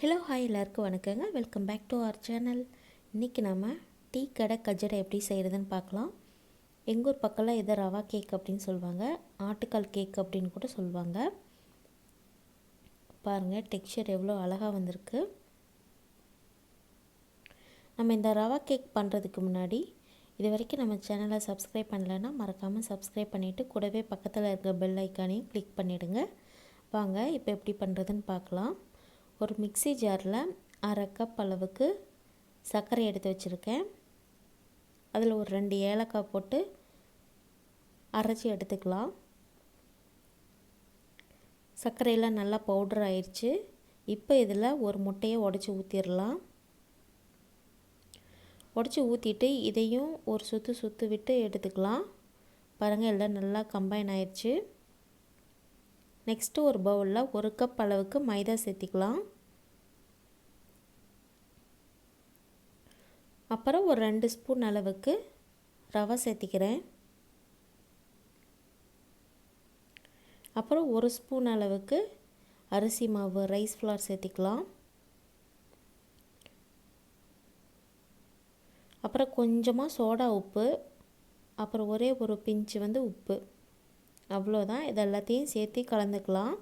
Hello hi எல்லாருக்கும் வணக்கங்க. Welcome back to our channel. இன்றைக்கி நம்ம டீ கடை கஜடை எப்படி செய்கிறதுன்னு பார்க்கலாம். எங்கள் ஊர் பக்கம்லாம் இதை ரவா கேக் அப்படின்னு சொல்லுவாங்க, ஆட்டுக்கால் கேக் அப்படின்னு கூட சொல்லுவாங்க. பாருங்கள் டெக்ஸ்சர் எவ்வளோ அழகாக வந்திருக்கு. நம்ம இந்த ரவா கேக் பண்ணுறதுக்கு முன்னாடி இது வரைக்கும் நம்ம சேனலை சப்ஸ்கிரைப் பண்ணலைன்னா மறக்காமல் சப்ஸ்கிரைப் பண்ணிவிட்டு கூடவே பக்கத்தில் இருக்க பெல் ஐக்கானையும் கிளிக் பண்ணிவிடுங்க. வாங்க இப்போ எப்படி பண்ணுறதுன்னு பார்க்கலாம். ஒரு மிக்ஸி ஜாரில் அரை கப் அளவுக்கு சர்க்கரை எடுத்து வச்சுருக்கேன். அதில் ஒரு 2 ஏலக்காய் போட்டு அரைச்சி எடுத்துக்கலாம். சர்க்கரையெல்லாம் நல்லா பவுடர் ஆயிடுச்சு. இப்போ இதில் ஒரு முட்டையை உடச்சி ஊற்றிடலாம். உடச்சி ஊற்றிட்டு இதையும் ஒரு சுற்று விட்டு எடுத்துக்கலாம். பாருங்கள் எல்லாம் நல்லா கம்பைன் ஆயிடுச்சு. நெக்ஸ்ட்டு ஒரு பவுலில் 1 கப் அளவுக்கு மைதா சேர்த்திக்கலாம். அப்புறம் ஒரு 2 ஸ்பூன் அளவுக்கு ரவை சேர்த்திக்கிறேன். அப்புறம் 1 ஸ்பூன் அளவுக்கு அரிசி மாவு ரைஸ் ஃப்ளார் சேர்த்திக்கலாம். அப்புறம் கொஞ்சமாக சோடா உப்பு, அப்புறம் ஒரே ஒரு பிஞ்சு உப்பு, அவ்வளோதான். இது எல்லாத்தையும் சேர்த்து கலந்துக்கலாம்.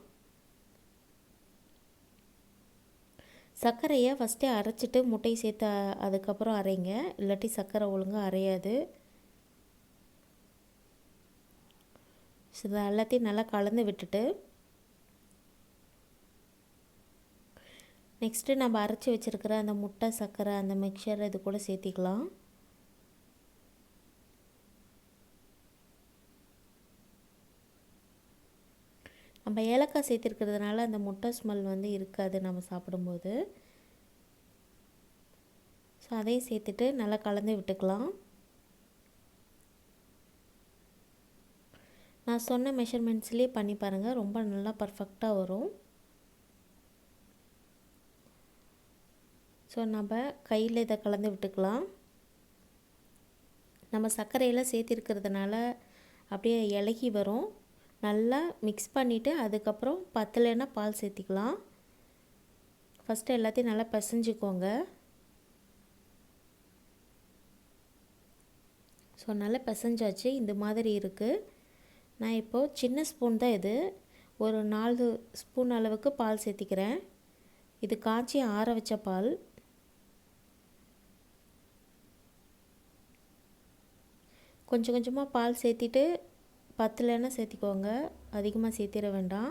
சர்க்கரையை ஃபஸ்ட்டே அரைச்சிட்டு முட்டையை சேர்த்து அதுக்கப்புறம் அரைங்க, இல்லாட்டி சர்க்கரை ஒழுங்காக அரையாது. இதை எல்லாத்தையும் நல்லா கலந்து விட்டுட்டு நெக்ஸ்ட்டு நம்ம அரைச்சி வச்சுருக்கிற அந்த முட்டை சர்க்கரை அந்த மிக்சர் இது கூட சேர்த்திக்கலாம். நம்ம ஏலக்காய் சேர்த்துருக்கிறதுனால அந்த முட்டை ஸ்மெல் இருக்காது நம்ம சாப்பிடும்போது. ஸோ அதையும் சேர்த்துட்டு நல்லா கலந்து விட்டுக்கலாம். நான் சொன்ன மெஷர்மெண்ட்ஸ்லேயே பண்ணி பாருங்கள், ரொம்ப நல்லா பர்ஃபெக்டாக வரும். ஸோ நம்ம கையில் இதை கலந்து விட்டுக்கலாம். நம்ம சர்க்கரையெல்லாம் சேர்த்திருக்கிறதுனால அப்படியே இலகி வரும். நல்லா மிக்ஸ் பண்ணிவிட்டு அதுக்கப்புறம் பத்தலைன்னா பால் சேர்த்திக்கலாம். ஃபஸ்ட்டு எல்லாத்தையும் நல்லா பிசைஞ்சிக்கோங்க. ஸோ நல்லா பிசைஞ்சாச்சு. இந்த மாதிரி இருக்குது. நான் இப்போது சின்ன ஸ்பூன் தான் இது, ஒரு 4 ஸ்பூன் அளவுக்கு பால் சேர்த்திக்கிறேன். இது காய்ச்சி ஆற வச்ச பால். கொஞ்சம் கொஞ்சமாக பால் சேர்த்திட்டு பத்தலைன்னா சேர்த்திக்கோங்க, அதிகமாக சேர்த்திட வேண்டாம்.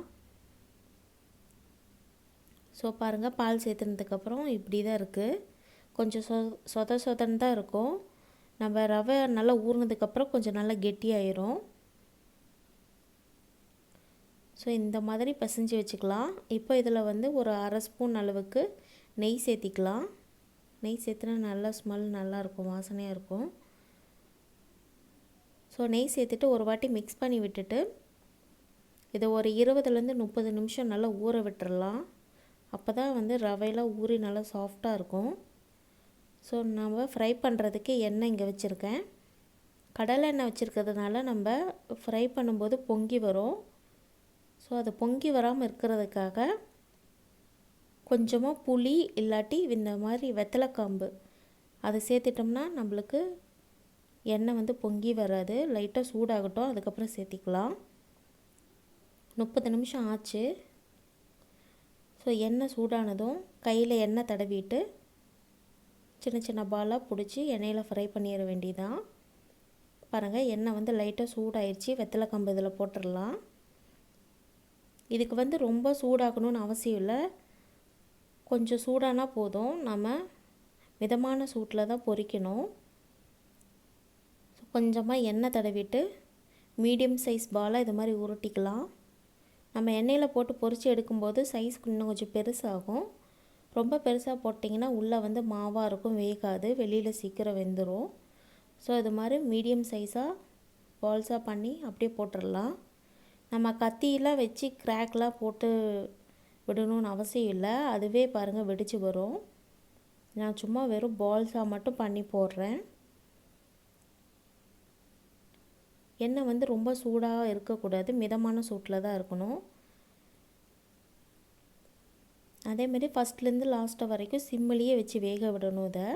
ஸோ பாருங்கள் பால் சேர்த்துனதுக்கப்புறம் இப்படி தான் இருக்குது. கொஞ்சம் சொதன்னு தான் இருக்கும். நம்ம ரவை நல்லா ஊறினதுக்கப்புறம் கொஞ்சம் நல்லா கெட்டியாயிரும். ஸோ இந்த மாதிரி பிசைஞ்சு வச்சுக்கலாம். இப்போ இதில் ஒரு அரை ஸ்பூன் அளவுக்கு நெய் சேர்த்திக்கலாம். நெய் சேர்த்துனா நல்லா ஸ்மெல் நல்லாயிருக்கும், வாசனையாக இருக்கும். ஸோ நெய் சேர்த்துட்டு ஒரு வாட்டி மிக்ஸ் பண்ணி விட்டுட்டு இதை ஒரு 20லேருந்து 30 நிமிஷம் நல்லா ஊற விட்டுறலாம். அப்போ தான் ரவையெல்லாம் ஊறி நல்லா சாஃப்டாக இருக்கும். ஸோ நம்ம ஃப்ரை பண்ணுறதுக்கு எண்ணெய் இங்கே வச்சுருக்கேன். கடலை எண்ணெய் வச்சுருக்கிறதுனால நம்ம ஃப்ரை பண்ணும்போது பொங்கி வரும். ஸோ அது பொங்கி வராமல் இருக்கிறதுக்காக கொஞ்சமாக புளி இல்லாட்டி இந்த மாதிரி வெத்தலைக்காம்பு அதை சேர்த்துட்டோம்னா நம்மளுக்கு எண்ணெய் பொங்கி வராது. லைட்டாக சூடாகட்டும், அதுக்கப்புறம் சேர்த்திக்கலாம். 30 நிமிஷம் ஆச்சு. ஸோ எண்ணெய் சூடானதும் கையில் எண்ணெய் தடவிட்டு சின்ன சின்ன பாலாக பிடிச்சி எண்ணெயில் ஃப்ரை பண்ணிட வேண்டியதான். பாருங்கள் எண்ணெய் லைட்டாக சூடாயிடுச்சு. வெத்தலைக்காம்பு இதில் போட்டுடலாம். இதுக்கு ரொம்ப சூடாகணும்னு அவசியம் இல்லை, கொஞ்சம் சூடானா போதும். நம்ம மிதமான சூட்டில் தான் பொரிக்கணும். கொஞ்சமாக எண்ணெய் தடவிட்டு மீடியம் சைஸ் பாலாக இது மாதிரி உருட்டிக்கலாம். நம்ம எண்ணெயில் போட்டு பொரித்து எடுக்கும்போது சைஸ் இன்னும் கொஞ்சம் பெருசாகும். ரொம்ப பெருசாக போட்டிங்கன்னா உள்ளே மாவாக இருக்கும், வேகாது, வெளியில் சீக்கிரம் வெந்துடும். ஸோ இது மாதிரி மீடியம் சைஸாக பால்ஸாக பண்ணி அப்படியே போட்டுடலாம். நம்ம கத்தியெல்லாம் வச்சு கிராக்லாம் போட்டு விடணும்னு அவசியம் இல்லை, அதுவே பாருங்கள் வெடிச்சு வரும். நான் சும்மா வெறும் பால்ஸாக மட்டும் பண்ணி போடுறேன். எண்ணெய் ரொம்ப சூடாக இருக்கக்கூடாது, மிதமான சூட்டில் தான் இருக்கணும். அதேமாரி ஃபஸ்ட்லேருந்து லாஸ்ட்டு வரைக்கும் சிம்மிலேயே வச்சு வேக விடணும் இதை.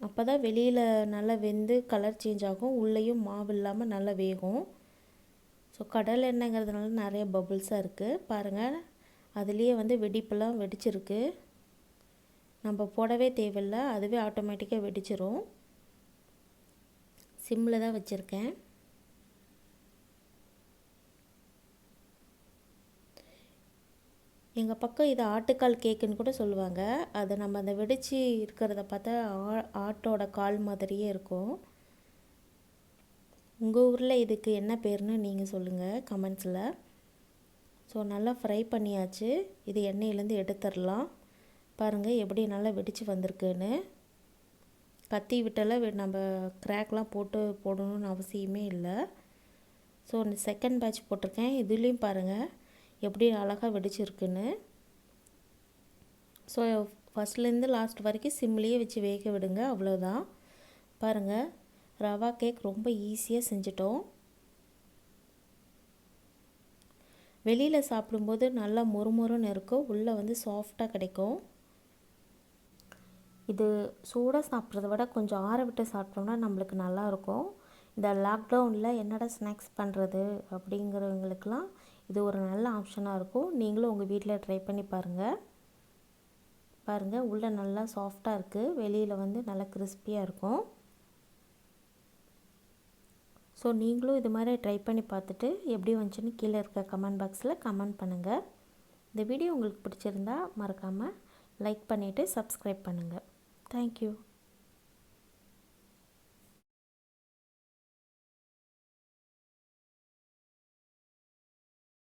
அப்போ தான் வெளியில் நல்லா வெந்து கலர் சேஞ்ச் ஆகும், உள்ளேயும் மாவு இல்லாமல் நல்லா வேகும். ஸோ கடலை எண்ணெய்ங்கிறதுனால நிறைய பபுள்ஸாக இருக்குது பாருங்கள். அதுலேயே வந்து வெடிப்பெல்லாம் வெடிச்சிருக்கு. நம்ம போடவே தேவையில்லை, அதுவே ஆட்டோமேட்டிக்காக வெடிச்சிரும். சிம்மில் தான் வச்சுருக்கேன். எங்கள் பக்கம் இது ஆட்டுக்கால் கேக்குன்னு கூட சொல்லுவாங்க. அதை நம்ம அந்த வெடித்து இருக்கிறத பார்த்தா ஆட்டோட கால் மாதிரியே இருக்கும். உங்கள் ஊரில் இதுக்கு என்ன பேர்னு நீங்கள் சொல்லுங்கள் கமெண்ட்ஸில். ஸோ நல்லா ஃப்ரை பண்ணியாச்சு. இது எண்ணெயிலேருந்து எடுத்துடலாம். பாருங்கள் எப்படி நல்லா வெடித்து வந்திருக்குன்னு. கத்தி விட்டெல்லாம் நம்ம கிராக்லாம் போடணும்னு அவசியமே இல்லை. ஸோ செகண்ட் பேட்ச் போட்டிருக்கேன். இதுலேயும் பாருங்கள் எப்படி அழகாக வெடிச்சிருக்குன்னு. ஸோ ஃபஸ்ட்லேருந்து லாஸ்ட் வரைக்கும் சிம்லேயே வச்சு வேக விடுங்க, அவ்வளோதான். பாருங்கள், ரவா கேக் ரொம்ப ஈஸியாக செஞ்சிட்டோம். வெளியில் சாப்பிடும்போது நல்லா மொறுமொறுன்னு இருக்கும், உள்ளே வந்து சாஃப்டாக கிடைக்கும். இது சூடாக சாப்பிட்றத விட கொஞ்சம் ஆற விட்டு சாப்பிட்டோம்னா நம்மளுக்கு நல்லாயிருக்கும். இந்த லாக்டவுனில் என்னடா ஸ்நாக்ஸ் பண்ணுறது அப்படிங்கிறவங்களுக்கெல்லாம் இது ஒரு நல்ல ஆப்ஷனாக இருக்கும். நீங்களும் உங்கள் வீட்டில் ட்ரை பண்ணி பாருங்கள். பாருங்கள், உள்ளே நல்லா சாஃப்டாக இருக்குது, வெளியில் வந்து நல்லா கிறிஸ்பியாக இருக்கும். ஸோ நீங்களும் இது மாதிரி ட்ரை பண்ணி பார்த்துட்டு எப்படி வந்துச்சுன்னு கீழே இருக்க கமெண்ட் பாக்ஸில் கமெண்ட் பண்ணுங்கள். இந்த வீடியோ உங்களுக்கு பிடிச்சிருந்தா மறக்காமல் லைக் பண்ணிவிட்டு சப்ஸ்கிரைப் பண்ணுங்கள். தேங்க்யூ.